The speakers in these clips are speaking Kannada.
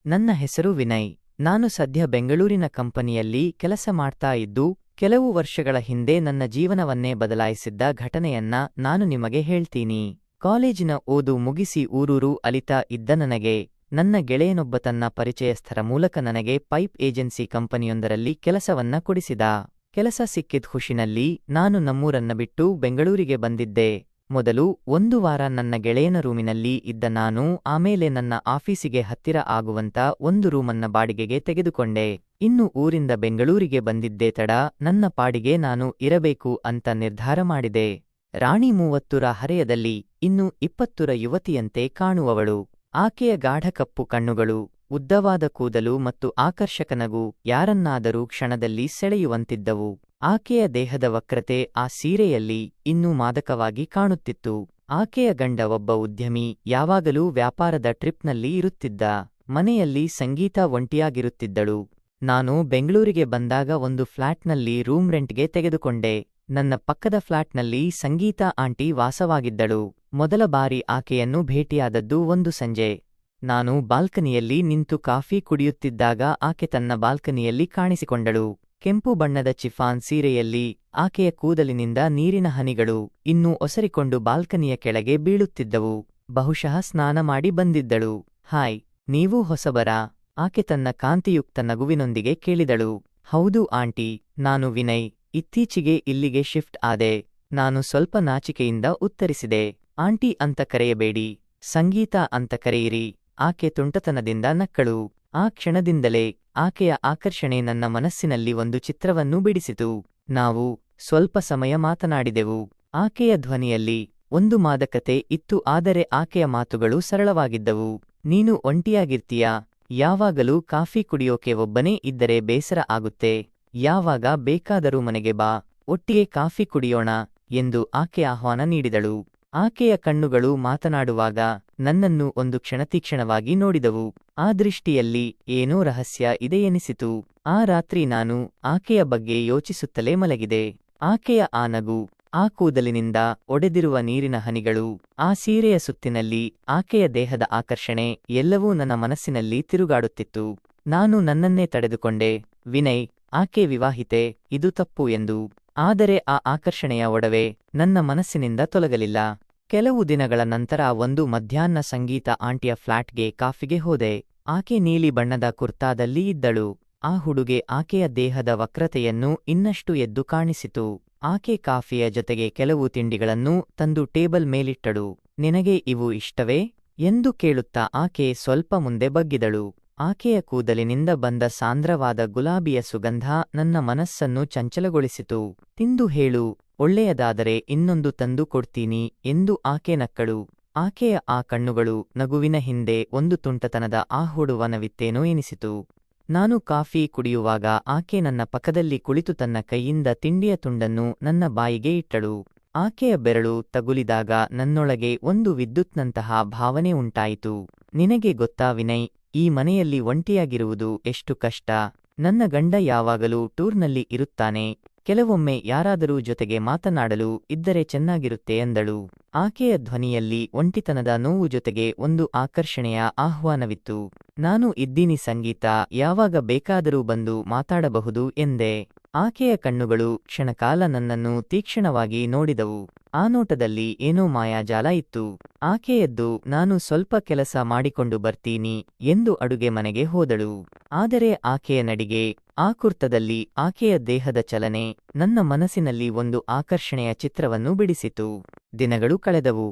ನನ್ನ ಹೆಸರು ವಿನಯ್. ನಾನು ಸದ್ಯ ಬೆಂಗಳೂರಿನ ಕಂಪನಿಯಲ್ಲಿ ಕೆಲಸ ಮಾಡ್ತಾ ಇದ್ದು, ಕೆಲವು ವರ್ಷಗಳ ಹಿಂದೆ ನನ್ನ ಜೀವನವನ್ನೇ ಬದಲಾಯಿಸಿದ್ದ ಘಟನೆಯನ್ನ ನಾನು ನಿಮಗೆ ಹೇಳ್ತೀನಿ. ಕಾಲೇಜಿನ ಓದು ಮುಗಿಸಿ ಊರೂರು ಅಲಿತಾ ಇದ್ದ ನನಗೆ ನನ್ನ ಗೆಳೆಯನೊಬ್ಬ ತನ್ನ ಪರಿಚಯಸ್ಥರ ಮೂಲಕ ನನಗೆ ಪೈಪ್ ಏಜೆನ್ಸಿ ಕಂಪನಿಯೊಂದರಲ್ಲಿ ಕೆಲಸವನ್ನ ಕೊಡಿಸಿದ. ಕೆಲಸ ಸಿಕ್ಕಿದ್ ಖುಷಿನಲ್ಲಿ ನಾನು ನಮ್ಮೂರನ್ನ ಬಿಟ್ಟು ಬೆಂಗಳೂರಿಗೆ ಬಂದಿದ್ದೆ. ಮೊದಲು ಒಂದು ವಾರ ನನ್ನ ಗೆಳೆಯನ ರೂಮಿನಲ್ಲಿ ಇದ್ದ ನಾನು ಆಮೇಲೆ ನನ್ನ ಆಫೀಸಿಗೆ ಹತ್ತಿರ ಆಗುವಂತ ಒಂದು ರೂಮನ್ನ ಬಾಡಿಗೆಗೆ ತೆಗೆದುಕೊಂಡೆ. ಇನ್ನು ಊರಿಂದ ಬೆಂಗಳೂರಿಗೆ ಬಂದಿದ್ದೇ ತಡ, ನನ್ನ ಪಾಡಿಗೆ ನಾನು ಇರಬೇಕು ಅಂತ ನಿರ್ಧಾರ ಮಾಡಿದೆ. ರಾಣಿ 30ರ ಹರೆಯದಲ್ಲಿ ಇನ್ನು 20ರ ಯುವತಿಯಂತೆ ಕಾಣುವವಳು. ಆಕೆಯ ಗಾಢ ಕಪ್ಪು ಕಣ್ಣುಗಳು, ಉದ್ದವಾದ ಕೂದಲು ಮತ್ತು ಆಕರ್ಷಕ ನಗು ಯಾರನ್ನಾದರೂ ಕ್ಷಣದಲ್ಲಿ ಸೆಳೆಯುವಂತಿದ್ದವು. ಆಕೆಯ ದೇಹದ ವಕ್ರತೆ ಆ ಸೀರೆಯಲ್ಲಿ ಇನ್ನೂ ಮಾದಕವಾಗಿ ಕಾಣುತ್ತಿತ್ತು. ಆಕೆಯ ಗಂಡ ಒಬ್ಬ ಉದ್ಯಮಿ, ಯಾವಾಗಲೂ ವ್ಯಾಪಾರದ ಟ್ರಿಪ್ನಲ್ಲಿ ಇರುತ್ತಿದ್ದ. ಮನೆಯಲ್ಲಿ ಸಂಗೀತ ಒಂಟಿಯಾಗಿರುತ್ತಿದ್ದಳು. ನಾನು ಬೆಂಗಳೂರಿಗೆ ಬಂದಾಗ ಒಂದು ಫ್ಲಾಟ್ನಲ್ಲಿ ರೂಮ್ ರೆಂಟ್ಗೆ ತೆಗೆದುಕೊಂಡೆ. ನನ್ನ ಪಕ್ಕದ ಫ್ಲಾಟ್ನಲ್ಲಿ ಸಂಗೀತ ಆಂಟಿ ವಾಸವಾಗಿದ್ದಳು. ಮೊದಲ ಬಾರಿ ಆಕೆಯನ್ನು ಭೇಟಿಯಾದದ್ದು ಒಂದು ಸಂಜೆ. ನಾನು ಬಾಲ್ಕನಿಯಲ್ಲಿ ನಿಂತು ಕಾಫಿ ಕುಡಿಯುತ್ತಿದ್ದಾಗ ಆಕೆ ತನ್ನ ಬಾಲ್ಕನಿಯಲ್ಲಿ ಕಾಣಿಸಿಕೊಂಡಳು. ಕೆಂಪು ಬಣ್ಣದ ಚಿಫಾನ್ ಸೀರೆಯಲ್ಲಿ ಆಕೆಯ ಕೂದಲಿನಿಂದ ನೀರಿನ ಹನಿಗಳು ಇನ್ನೂ ಒಸರಿಕೊಂಡು ಬಾಲ್ಕನಿಯ ಕೆಳಗೆ ಬೀಳುತ್ತಿದ್ದವು. ಬಹುಶಃ ಸ್ನಾನ ಮಾಡಿ ಬಂದಿದ್ದಳು. ಹಾಯ್, ನೀವೂ ಹೊಸಬರಾ? ಆಕೆ ತನ್ನ ಕಾಂತಿಯುಕ್ತ ನಗುವಿನೊಂದಿಗೆ ಕೇಳಿದಳು. ಹೌದು ಆಂಟಿ, ನಾನು ವಿನಯ್. ಇತ್ತೀಚೆಗೆ ಇಲ್ಲಿಗೆ ಶಿಫ್ಟ್ ಆದೆ. ನಾನು ಸ್ವಲ್ಪ ನಾಚಿಕೆಯಿಂದ ಉತ್ತರಿಸಿದೆ. ಆಂಟಿ ಅಂತ ಕರೆಯಬೇಡಿ, ಸಂಗೀತ ಅಂತ ಕರೆಯಿರಿ. ಆಕೆ ತುಂಟತನದಿಂದ ನಕ್ಕಳು. ಆ ಕ್ಷಣದಿಂದಲೇ ಆಕೆಯ ಆಕರ್ಷಣೆ ನನ್ನ ಮನಸ್ಸಿನಲ್ಲಿ ಒಂದು ಚಿತ್ರವನ್ನು ಬಿಡಿಸಿತು. ನಾವು ಸ್ವಲ್ಪ ಸಮಯ ಮಾತನಾಡಿದೆವು. ಆಕೆಯ ಧ್ವನಿಯಲ್ಲಿ ಒಂದು ಮಾದಕತೆ ಇತ್ತು, ಆದರೆ ಆಕೆಯ ಮಾತುಗಳು ಸರಳವಾಗಿದ್ದವು. ನೀನು ಒಂಟಿಯಾಗಿರ್ತೀಯಾ? ಯಾವಾಗಲೂ ಕಾಫಿ ಕುಡಿಯೋಕೆ ಒಬ್ಬನೇ ಇದ್ದರೆ ಬೇಸರ ಆಗುತ್ತೆ. ಯಾವಾಗ ಬೇಕಾದರೂ ಮನೆಗೆ ಬಾ, ಒಟ್ಟಿಗೆ ಕಾಫಿ ಕುಡಿಯೋಣ ಎಂದು ಆಕೆ ಆಹ್ವಾನ ನೀಡಿದಳು. ಆಕೆಯ ಕಣ್ಣುಗಳು ಮಾತನಾಡುವಾಗ ನನ್ನನ್ನು ಒಂದು ಕ್ಷಣತೀಕ್ಷಣವಾಗಿ ನೋಡಿದವು. ಆ ದೃಷ್ಟಿಯಲ್ಲಿ ಏನೋ ರಹಸ್ಯ ಇದೆಯೆನಿಸಿತು. ಆ ರಾತ್ರಿ ನಾನು ಆಕೆಯ ಬಗ್ಗೆ ಯೋಚಿಸುತ್ತಲೇ ಮಲಗಿದೆ. ಆಕೆಯ ಆ ನಗು, ಆ ಕೂದಲಿನಿಂದ ಒಡೆದಿರುವ ನೀರಿನ ಹನಿಗಳು, ಆ ಸೀರೆಯ ಸುತ್ತಿನಲ್ಲಿ ಆಕೆಯ ದೇಹದ ಆಕರ್ಷಣೆ ಎಲ್ಲವೂ ನನ್ನ ಮನಸ್ಸಿನಲ್ಲಿ ತಿರುಗಾಡುತ್ತಿತ್ತು. ನಾನು ನನ್ನನ್ನೇ ತಡೆದುಕೊಂಡೆ. ವಿನಯ್, ಆಕೆ ವಿವಾಹಿತೆ, ಇದು ತಪ್ಪು ಎಂದು. ಆದರೆ ಆ ಆಕರ್ಷಣೆಯ ಒಡವೆ ನನ್ನ ಮನಸ್ಸಿನಿಂದ ತೊಲಗಲಿಲ್ಲ. ಕೆಲವು ದಿನಗಳ ನಂತರ ಒಂದು ಮಧ್ಯಾಹ್ನ ಸಂಗೀತ ಆಂಟಿಯ ಫ್ಲಾಟ್ಗೆ ಕಾಫಿಗೆ ಹೋದೆ. ಆಕೆ ನೀಲಿ ಬಣ್ಣದ ಕುರ್ತಾದಲ್ಲಿ ಇದ್ದಳು. ಆ ಹುಡುಗೆ ಆಕೆಯ ದೇಹದ ವಕ್ರತೆಯನ್ನು ಇನ್ನಷ್ಟು ಎದ್ದು ಕಾಣಿಸಿತು. ಆಕೆ ಕಾಫಿಯ ಜೊತೆಗೆ ಕೆಲವು ತಿಂಡಿಗಳನ್ನು ತಂದು ಟೇಬಲ್ ಮೇಲಿಟ್ಟಳು. ನಿನಗೆ ಇವು ಇಷ್ಟವೇ ಎಂದು ಕೇಳುತ್ತಾ ಆಕೆ ಸ್ವಲ್ಪ ಮುಂದೆ ಬಗ್ಗಿದಳು. ಆಕೆಯ ಕೂದಲಿನಿಂದ ಬಂದ ಸಾಂದ್ರವಾದ ಗುಲಾಬಿಯ ಸುಗಂಧ ನನ್ನ ಮನಸ್ಸನ್ನು ಚಂಚಲಗೊಳಿಸಿತು. ತಿಂದು ಹೇಳು, ಒಳ್ಳೆಯದಾದರೆ ಇನ್ನೊಂದು ತಂದು ಕೊಡ್ತೀನಿ ಎಂದು ಆಕೆ ನಕ್ಕಳು. ಆಕೆಯ ಆ ಕಣ್ಣುಗಳು ನಗುವಿನ ಹಿಂದೆ ಒಂದು ತುಂಟತನದ ಆಹೂಡುವನವಿತ್ತೇನೋ ಎನಿಸಿತು. ನಾನು ಕಾಫಿ ಕುಡಿಯುವಾಗ ಆಕೆ ನನ್ನ ಪಕ್ಕದಲ್ಲಿ ಕುಳಿತು ತನ್ನ ಕೈಯಿಂದ ತಿಂಡಿಯ ತುಂಡನ್ನು ನನ್ನ ಬಾಯಿಗೆ ಇಟ್ಟಳು. ಆಕೆಯ ಬೆರಳು ತಗುಲಿದಾಗ ನನ್ನೊಳಗೆ ಒಂದು ವಿದ್ಯುತ್ನಂತಹ ಭಾವನೆ ಉಂಟಾಯಿತು. ನಿನಗೆ ಗೊತ್ತಾ ವಿನಯ್, ಈ ಮನೆಯಲ್ಲಿ ಒಂಟಿಯಾಗಿರುವುದು ಎಷ್ಟು ಕಷ್ಟ. ನನ್ನ ಗಂಡ ಯಾವಾಗಲೂ ಟೂರ್ನಲ್ಲಿ ಇರುತ್ತಾನೆ. ಕೆಲವೊಮ್ಮೆ ಯಾರಾದರೂ ಜೊತೆಗೆ ಮಾತನಾಡಲು ಇದ್ದರೆ ಚೆನ್ನಾಗಿರುತ್ತೆ ಎಂದಳು. ಆಕೆಯ ಧ್ವನಿಯಲ್ಲಿ ಒಂಟಿತನದ ನೋವು ಜೊತೆಗೆ ಒಂದು ಆಕರ್ಷಣೆಯ ಆಹ್ವಾನವಿತ್ತು. ನಾನು ಇದ್ದೀನಿ ಸಂಗೀತ, ಯಾವಾಗ ಬೇಕಾದರೂ ಬಂದು ಮಾತಾಡಬಹುದು ಎಂದೆ. ಆಕೆಯ ಕಣ್ಣುಗಳು ಕ್ಷಣಕಾಲ ನನ್ನನ್ನು ತೀಕ್ಷ್ಣವಾಗಿ ನೋಡಿದವು. ಆ ನೋಟದಲ್ಲಿ ಏನೋ ಮಾಯಾಜಾಲ ಇತ್ತು. ಆಕೆ ಎದ್ದು ನಾನು ಸ್ವಲ್ಪ ಕೆಲಸ ಮಾಡಿಕೊಂಡು ಬರ್ತೀನಿ ಎಂದು ಅಡುಗೆ ಮನೆಗೆ ಹೋದಳು. ಆದರೆ ಆಕೆಯ ನಡಿಗೆ, ಆ ಕುರ್ತದಲ್ಲಿ ಆಕೆಯ ದೇಹದ ಚಲನೆ ನನ್ನ ಮನಸ್ಸಿನಲ್ಲಿ ಒಂದು ಆಕರ್ಷಣೆಯ ಚಿತ್ರವನ್ನು ಬಿಡಿಸಿತು. ದಿನಗಳು ಕಳೆದವು.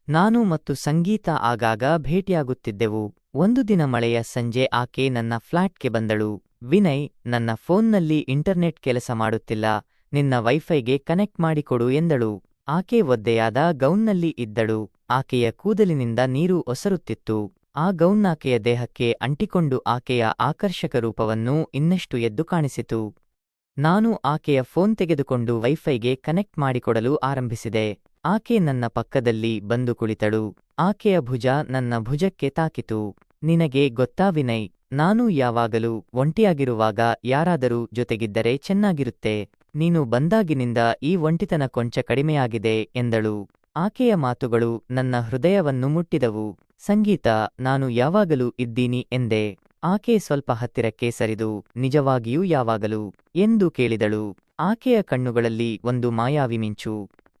ನಾನು ಮತ್ತು ಸಂಗೀತ ಆಗಾಗ ಭೇಟಿಯಾಗುತ್ತಿದ್ದೆವು. ಒಂದು ದಿನ ಮಳೆಯ ಸಂಜೆ ಆಕೆ ನನ್ನ ಫ್ಲಾಟ್ಗೆ ಬಂದಳು. ವಿನಯ್, ನನ್ನ ಫೋನ್ನಲ್ಲಿ ಇಂಟರ್ನೆಟ್ ಕೆಲಸ ಮಾಡುತ್ತಿಲ್ಲ, ನಿನ್ನ ವೈಫೈಗೆ ಕನೆಕ್ಟ್ ಮಾಡಿಕೊಡು ಎಂದಳು. ಆಕೆ ಒದ್ದೆಯಾದ ಗೌನ್ನಲ್ಲಿ ಇದ್ದಳು. ಆಕೆಯ ಕೂದಲಿನಿಂದ ನೀರು ಒಸರುತ್ತಿತ್ತು. ಆ ಗೌನ್ ಆಕೆಯ ದೇಹಕ್ಕೆ ಅಂಟಿಕೊಂಡು ಆಕೆಯ ಆಕರ್ಷಕ ರೂಪವನ್ನು ಇನ್ನಷ್ಟು ಎದ್ದು ಕಾಣಿಸಿತು. ನಾನು ಆಕೆಯ ಫೋನ್ ತೆಗೆದುಕೊಂಡು ವೈಫೈಗೆ ಕನೆಕ್ಟ್ ಮಾಡಿಕೊಡಲು ಆರಂಭಿಸಿದೆ. ಆಕೆ ನನ್ನ ಪಕ್ಕದಲ್ಲಿ ಬಂದು ಕುಳಿತಳು. ಆಕೆಯ ಭುಜ ನನ್ನ ಭುಜಕ್ಕೆ ತಾಕಿತು. ನಿನಗೆ ಗೊತ್ತಾ ವಿನಯ್, ನಾನು ಯಾವಾಗಲೂ ಒಂಟಿಯಾಗಿರುವಾಗ ಯಾರಾದರೂ ಜೊತೆಗಿದ್ದರೆ ಚೆನ್ನಾಗಿರುತ್ತೆ. ನೀನು ಬಂದಾಗಿನಿಂದ ಈ ಒಂಟಿತನ ಕೊಂಚ ಕಡಿಮೆಯಾಗಿದೆ ಎಂದಳು. ಆಕೆಯ ಮಾತುಗಳು ನನ್ನ ಹೃದಯವನ್ನು ಮುಟ್ಟಿದವು. ಸಂಗೀತ, ನಾನು ಯಾವಾಗಲೂ ಇದ್ದೀನಿ ಎಂದೆ. ಆಕೆ ಸ್ವಲ್ಪ ಹತ್ತಿರಕ್ಕೆ ಸರಿದು, ನಿಜವಾಗಿಯೂ ಯಾವಾಗಲೂ ಎಂದು ಕೇಳಿದಳು. ಆಕೆಯ ಕಣ್ಣುಗಳಲ್ಲಿ ಒಂದು ಮಾಯಾವಿ ಮಿಂಚು.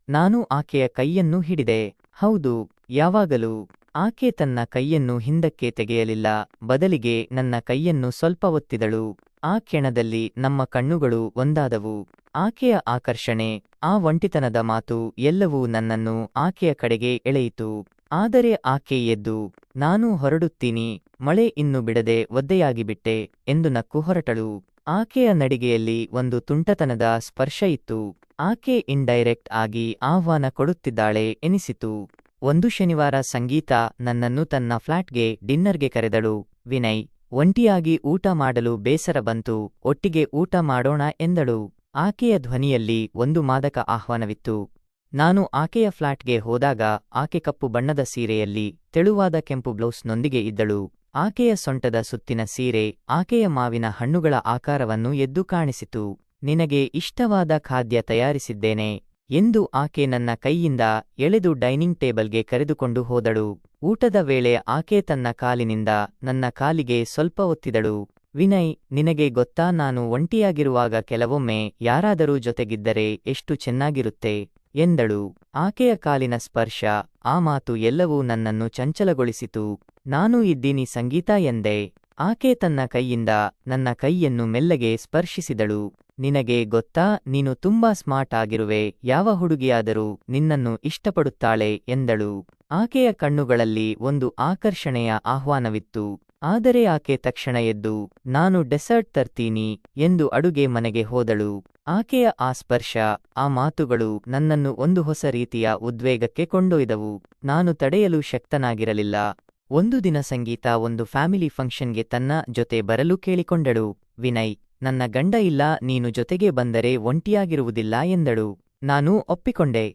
ನಾನು ಆಕೆಯ ಕೈಯನ್ನು ಹಿಡಿದೆ. ಹೌದು, ಯಾವಾಗಲೂ. ಆಕೆ ತನ್ನ ಕೈಯನ್ನು ಹಿಂದಕ್ಕೆ ತೆಗೆಯಲಿಲ್ಲ, ಬದಲಿಗೆ ನನ್ನ ಕೈಯನ್ನು ಸ್ವಲ್ಪ ಒತ್ತಿದಳು. ಆ ಕ್ಷಣದಲ್ಲಿ ನಮ್ಮ ಕಣ್ಣುಗಳು ಒಂದಾದವು. ಆಕೆಯ ಆಕರ್ಷಣೆ, ಆ ಒಂಟಿತನದ ಮಾತು ಎಲ್ಲವೂ ನನ್ನನ್ನು ಆಕೆಯ ಕಡೆಗೆ ಎಳೆಯಿತು. ಆದರೆ ಆಕೆ ಎದ್ದು, ನಾನು ಹೊರಡುತ್ತೀನಿ, ಮಳೆ ಇನ್ನು ಬಿಡದೆ ಒದ್ದೆಯಾಗಿಬಿಟ್ಟೆ ಎಂದು ನಕ್ಕು ಹೊರಟಳು. ಆಕೆಯ ನಡಿಗೆಯಲ್ಲಿ ಒಂದು ತುಂಟತನದ ಸ್ಪರ್ಶ ಇತ್ತು. ಆಕೆ ಇಂಡೈರೆಕ್ಟ್ ಆಗಿ ಆಹ್ವಾನ ಕೊಡುತ್ತಿದ್ದಾಳೆ ಎನಿಸಿತು. ಒಂದು ಶನಿವಾರ ಸಂಗೀತ ನನ್ನನ್ನು ತನ್ನ ಫ್ಲಾಟ್ಗೆ ಡಿನ್ನರ್ಗೆ ಕರೆದಳು. ವಿನಯ್, ಒಂಟಿಯಾಗಿ ಊಟ ಮಾಡಲು ಬೇಸರ ಬಂತು, ಒಟ್ಟಿಗೆ ಊಟ ಮಾಡೋಣ ಎಂದಳು. ಆಕೆಯ ಧ್ವನಿಯಲ್ಲಿ ಒಂದು ಮಾದಕ ಆಹ್ವಾನವಿತ್ತು. ನಾನು ಆಕೆಯ ಫ್ಲಾಟ್ಗೆ ಹೋದಾಗ ಆಕೆ ಕಪ್ಪು ಬಣ್ಣದ ಸೀರೆಯಲ್ಲಿ ತೆಳುವಾದ ಕೆಂಪು ಬ್ಲೌಸ್ನೊಂದಿಗೆ ಇದ್ದಳು. ಆಕೆಯ ಸೊಂಟದ ಸುತ್ತಿನ ಸೀರೆ ಆಕೆಯ ಮಾವಿನ ಹಣ್ಣುಗಳ ಆಕಾರವನ್ನು ಎದ್ದು ಕಾಣಿಸಿತು. ನಿನಗೆ ಇಷ್ಟವಾದ ಖಾದ್ಯ ತಯಾರಿಸಿದ್ದೇನೆ ಎಂದು ಆಕೆ ನನ್ನ ಕೈಯಿಂದ ಎಳೆದು ಡೈನಿಂಗ್ ಟೇಬಲ್ಗೆ ಕರೆದುಕೊಂಡು ಹೋದಳು. ಊಟದ ವೇಳೆ ಆಕೆ ತನ್ನ ಕಾಲಿನಿಂದ ನನ್ನ ಕಾಲಿಗೆ ಸ್ವಲ್ಪ ಒತ್ತಿದಳು. ವಿನಯ್, ನಿನಗೆ ಗೊತ್ತಾ, ನಾನು ಒಂಟಿಯಾಗಿರುವಾಗ ಕೆಲವೊಮ್ಮೆ ಯಾರಾದರೂ ಜೊತೆಗಿದ್ದರೆ ಎಷ್ಟು ಚೆನ್ನಾಗಿರುತ್ತೆ ಎಂದಳು. ಆಕೆಯ ಕಾಲಿನ ಸ್ಪರ್ಶ, ಆ ಮಾತು ಎಲ್ಲವೂ ನನ್ನನ್ನು ಚಂಚಲಗೊಳಿಸಿತು. ನಾನು ಇದ್ದೀನಿ ಸಂಗೀತ ಎಂದೆ. ಆಕೆ ತನ್ನ ಕೈಯಿಂದ ನನ್ನ ಕೈಯನ್ನು ಮೆಲ್ಲಗೆ ಸ್ಪರ್ಶಿಸಿದಳು. ನಿನಗೆ ಗೊತ್ತಾ, ನೀನು ತುಂಬಾ ಸ್ಮಾರ್ಟ್ ಆಗಿರುವೆ, ಯಾವ ಹುಡುಗಿಯಾದರೂ ನಿನ್ನನ್ನು ಇಷ್ಟಪಡುತ್ತಾಳೆ ಎಂದಳು. ಆಕೆಯ ಕಣ್ಣುಗಳಲ್ಲಿ ಒಂದು ಆಕರ್ಷಣೆಯ ಆಹ್ವಾನವಿತ್ತು. ಆದರೆ ಆಕೆ ತಕ್ಷಣ ಎದ್ದು, ನಾನು ಡೆಸರ್ಟ್ ತರ್ತೀನಿ ಎಂದು ಅಡುಗೆ ಮನೆಗೆ ಹೋದಳು. ಆಕೆಯ ಆ ಸ್ಪರ್ಶ, ಆ ಮಾತುಗಳು ನನ್ನನ್ನು ಒಂದು ಹೊಸ ರೀತಿಯ ಉದ್ವೇಗಕ್ಕೆ ಕೊಂಡೊಯ್ದವು. ನಾನು ತಡೆಯಲು ಶಕ್ತನಾಗಿರಲಿಲ್ಲ. ಒಂದು ದಿನ ಸಂಗೀತ ಒಂದು ಫ್ಯಾಮಿಲಿ ಫಂಕ್ಷನ್ಗೆ ತನ್ನ ಜೊತೆ ಬರಲು ಕೇಳಿಕೊಂಡಳು. ವಿನಯ್, ನನ್ನ ಗಂಡ ಇಲ್ಲ, ನೀನು ಜೊತೆಗೆ ಬಂದರೆ ಒಂಟಿಯಾಗಿರುವುದಿಲ್ಲ ಎಂದಳು. ನಾನು ಒಪ್ಪಿಕೊಂಡೆ.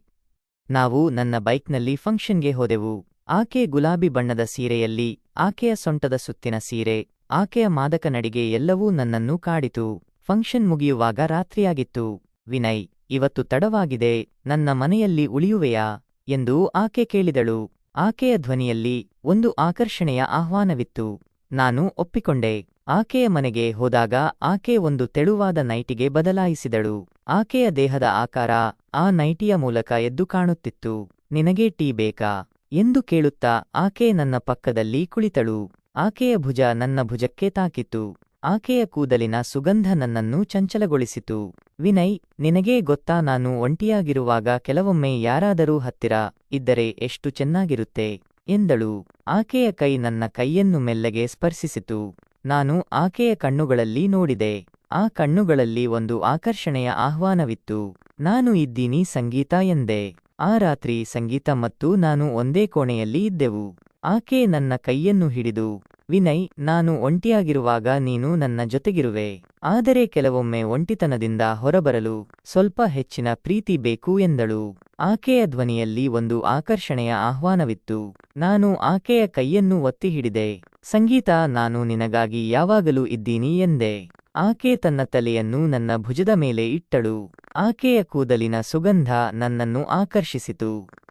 ನಾವು ನನ್ನ ಬೈಕ್ನಲ್ಲಿ ಫಂಕ್ಷನ್ಗೆ ಹೋದೆವು. ಆಕೆ ಗುಲಾಬಿ ಬಣ್ಣದ ಸೀರೆಯಲ್ಲಿ, ಆಕೆಯ ಸೊಂಟದ ಸುತ್ತಿನ ಸೀರೆ, ಆಕೆಯ ಮಾದಕ ನಡಿಗೆ ಎಲ್ಲವೂ ನನ್ನನ್ನು ಕಾಡಿತು. ಫಂಕ್ಷನ್ ಮುಗಿಯುವಾಗ ರಾತ್ರಿಯಾಗಿತ್ತು. ವಿನಯ್, ಇವತ್ತು ತಡವಾಗಿದೆ, ನನ್ನ ಮನೆಯಲ್ಲಿ ಉಳಿಯುವೆಯಾ ಎಂದು ಆಕೆ ಕೇಳಿದಳು. ಆಕೆಯ ಧ್ವನಿಯಲ್ಲಿ ಒಂದು ಆಕರ್ಷಣೆಯ ಆಹ್ವಾನವಿತ್ತು. ನಾನು ಒಪ್ಪಿಕೊಂಡೆ. ಆಕೆಯ ಮನೆಗೆ ಹೋದಾಗ ಆಕೆ ಒಂದು ತೆಳುವಾದ ನೈಟಿಗೆ ಬದಲಾಯಿಸಿದಳು. ಆಕೆಯ ದೇಹದ ಆಕಾರ ಆ ನೈಟಿಯ ಮೂಲಕ ಎದ್ದು ಕಾಣುತ್ತಿತ್ತು. ನಿನಗೆ ಟೀ ಬೇಕಾ ಎಂದು ಕೇಳುತ್ತಾ ಆಕೆ ನನ್ನ ಪಕ್ಕದಲ್ಲಿ ಕುಳಿತಳು. ಆಕೆಯ ಭುಜ ನನ್ನ ಭುಜಕ್ಕೆ ತಾಕಿತು. ಆಕೆಯ ಕೂದಲಿನ ಸುಗಂಧ ನನ್ನನ್ನು ಚಂಚಲಗೊಳಿಸಿತು. ವಿನಯ್, ನಿನಗೇ ಗೊತ್ತಾ, ನಾನು ಒಂಟಿಯಾಗಿರುವಾಗ ಕೆಲವೊಮ್ಮೆ ಯಾರಾದರೂ ಹತ್ತಿರ ಇದ್ದರೆ ಎಷ್ಟು ಚೆನ್ನಾಗಿರುತ್ತೆ ಎಂದಳು. ಆಕೆಯ ಕೈ ನನ್ನ ಕೈಯನ್ನು ಮೆಲ್ಲಗೆ ಸ್ಪರ್ಶಿಸಿತು. ನಾನು ಆಕೆಯ ಕಣ್ಣುಗಳಲ್ಲಿ ನೋಡಿದೆ. ಆ ಕಣ್ಣುಗಳಲ್ಲಿ ಒಂದು ಆಕರ್ಷಣೆಯ ಆಹ್ವಾನವಿತ್ತು. ನಾನು ಇದ್ದೀನಿ ಸಂಗೀತ ಎಂದೆ. ಆ ರಾತ್ರಿ ಸಂಗೀತ ಮತ್ತು ನಾನು ಒಂದೇ ಕೋಣೆಯಲ್ಲಿ ಇದ್ದೆವು. ಆಕೆ ನನ್ನ ಕೈಯನ್ನು ಹಿಡಿದು, ವಿನಯ್, ನಾನು ಒಂಟಿಯಾಗಿರುವಾಗ ನೀನು ನನ್ನ ಜೊತೆಗಿರುವೆ. ಆದರೆ ಕೆಲವೊಮ್ಮೆ ಒಂಟಿತನದಿಂದ ಹೊರಬರಲು ಸ್ವಲ್ಪ ಹೆಚ್ಚಿನ ಪ್ರೀತಿ ಬೇಕು ಎಂದಳು. ಆಕೆಯ ಧ್ವನಿಯಲ್ಲಿ ಒಂದು ಆಕರ್ಷಣೆಯ ಆಹ್ವಾನವಿತ್ತು. ನಾನು ಆಕೆಯ ಕೈಯನ್ನು ಒತ್ತಿ ಹಿಡಿದೆ. ಸಂಗೀತ, ನಾನು ನಿನಗಾಗಿ ಯಾವಾಗಲೂ ಇದ್ದೀನಿ ಎಂದೆ. ಆಕೆ ತನ್ನ ತಲೆಯನ್ನು ನನ್ನ ಭುಜದ ಮೇಲೆ ಇಟ್ಟಳು. ಆಕೆಯ ಕೂದಲಿನ ಸುಗಂಧ ನನ್ನನ್ನು ಆಕರ್ಷಿಸಿತು.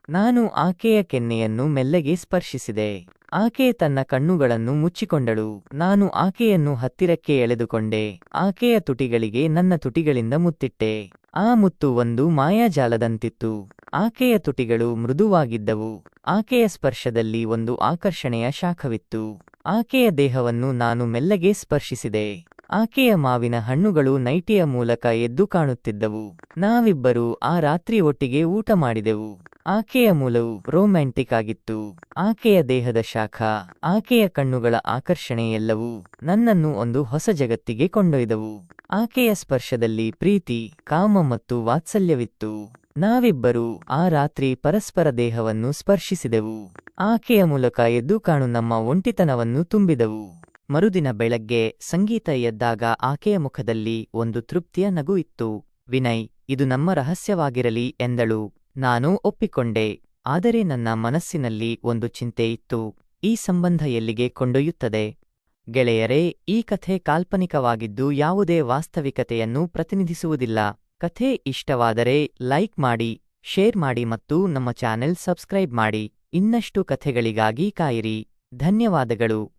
ನಾನು ಆಕೆಯ ಕೆನ್ನೆಯನ್ನು ಮೆಲ್ಲಗೆ ಸ್ಪರ್ಶಿಸಿದೆ. ಆಕೆ ತನ್ನ ಕಣ್ಣುಗಳನ್ನು ಮುಚ್ಚಿಕೊಂಡಳು. ನಾನು ಆಕೆಯನ್ನು ಹತ್ತಿರಕ್ಕೆ ಎಳೆದುಕೊಂಡೆ. ಆಕೆಯ ತುಟಿಗಳಿಗೆ ನನ್ನ ತುಟಿಗಳಿಂದ ಮುತ್ತಿಟ್ಟೆ. ಆ ಮುತ್ತು ಒಂದು ಮಾಯಾಜಾಲದಂತಿತ್ತು. ಆಕೆಯ ತುಟಿಗಳು ಮೃದುವಾಗಿದ್ದವು. ಆಕೆಯ ಸ್ಪರ್ಶದಲ್ಲಿ ಒಂದು ಆಕರ್ಷಣೆಯ ಶಾಖವಿತ್ತು. ಆಕೆಯ ದೇಹವನ್ನು ನಾನು ಮೆಲ್ಲಗೆ ಸ್ಪರ್ಶಿಸಿದೆ. ಆಕೆಯ ಮಾವಿನ ಹಣ್ಣುಗಳು ನೈಟಿಯ ಮೂಲಕ ಎದ್ದು ಕಾಣುತ್ತಿದ್ದವು. ನಾವಿಬ್ಬರೂ ಆ ರಾತ್ರಿ ಒಟ್ಟಿಗೆ ಊಟ ಮಾಡಿದೆವು. ಆಕೆಯ ಮೂಲವು ರೊಮ್ಯಾಂಟಿಕ್ ಆಗಿತ್ತು. ಆಕೆಯ ದೇಹದ ಶಾಖ, ಆಕೆಯ ಕಣ್ಣುಗಳ ಆಕರ್ಷಣೆ ಎಲ್ಲವೂ ನನ್ನನ್ನು ಒಂದು ಹೊಸ ಜಗತ್ತಿಗೆ ಕೊಂಡೊಯ್ದವು. ಆಕೆಯ ಸ್ಪರ್ಶದಲ್ಲಿ ಪ್ರೀತಿ, ಕಾಮ ಮತ್ತು ವಾತ್ಸಲ್ಯವಿತ್ತು. ನಾವಿಬ್ಬರೂ ಆ ರಾತ್ರಿ ಪರಸ್ಪರ ದೇಹವನ್ನು ಸ್ಪರ್ಶಿಸಿದೆವು. ಆಕೆಯ ಮೂಲಕ ಎದ್ದು ಕಾಣು ನಮ್ಮ ಒಂಟಿತನವನ್ನು ತುಂಬಿದವು. ಮರುದಿನ ಬೆಳಗ್ಗೆ ಸಂಗೀತ ಎದ್ದಾಗ ಆಕೆಯ ಮುಖದಲ್ಲಿ ಒಂದು ತೃಪ್ತಿಯ ನಗು ಇತ್ತು. ವಿನಯ್, ಇದು ನಮ್ಮ ರಹಸ್ಯವಾಗಿರಲಿ ಎಂದಳು. ನಾನು ಒಪ್ಪಿಕೊಂಡೆ. ಆದರೆ ನನ್ನ ಮನಸ್ಸಿನಲ್ಲಿ ಒಂದು ಚಿಂತೆ ಇತ್ತು. ಈ ಸಂಬಂಧ ಎಲ್ಲಿಗೆ ಕೊಂಡೊಯ್ಯುತ್ತದೆ? ಗೆಳೆಯರೇ, ಈ ಕಥೆ ಕಾಲ್ಪನಿಕವಾಗಿದ್ದು ಯಾವುದೇ ವಾಸ್ತವಿಕತೆಯನ್ನು ಪ್ರತಿನಿಧಿಸುವುದಿಲ್ಲ. ಕಥೆ ಇಷ್ಟವಾದರೆ ಲೈಕ್ ಮಾಡಿ, ಶೇರ್ ಮಾಡಿ ಮತ್ತು ನಮ್ಮ ಚಾನೆಲ್ ಸಬ್ಸ್ಕ್ರೈಬ್ ಮಾಡಿ. ಇನ್ನಷ್ಟು ಕಥೆಗಳಿಗಾಗಿ ಕಾಯಿರಿ. ಧನ್ಯವಾದಗಳು.